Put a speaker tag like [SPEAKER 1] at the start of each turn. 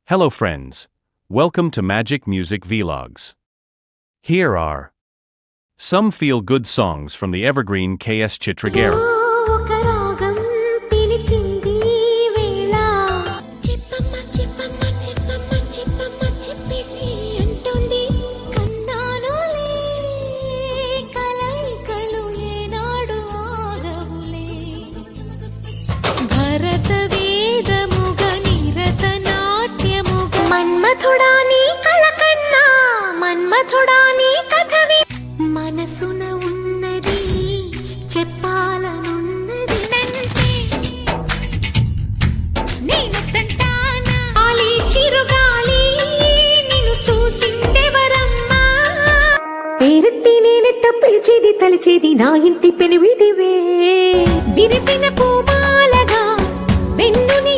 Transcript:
[SPEAKER 1] Hello friends. Welcome to Magic Music Vlogs. Here are some feel-good songs from the evergreen K.S. Chitragara.
[SPEAKER 2] మన్మథుడాని కళకన్నా మన్మథుడాని కథవి మనసున ఉన్నది చెప్పాలనున్నది నేను తంటానా ఆలి చిరుగాలి నిన్ను చూసిందెవరమ్మా పేరెట్టి నేనెట్ట పిలిచేది తలిచేది నా ఇంటి పెనువిటివే విరిసిన పూమాలగా వెన్నుని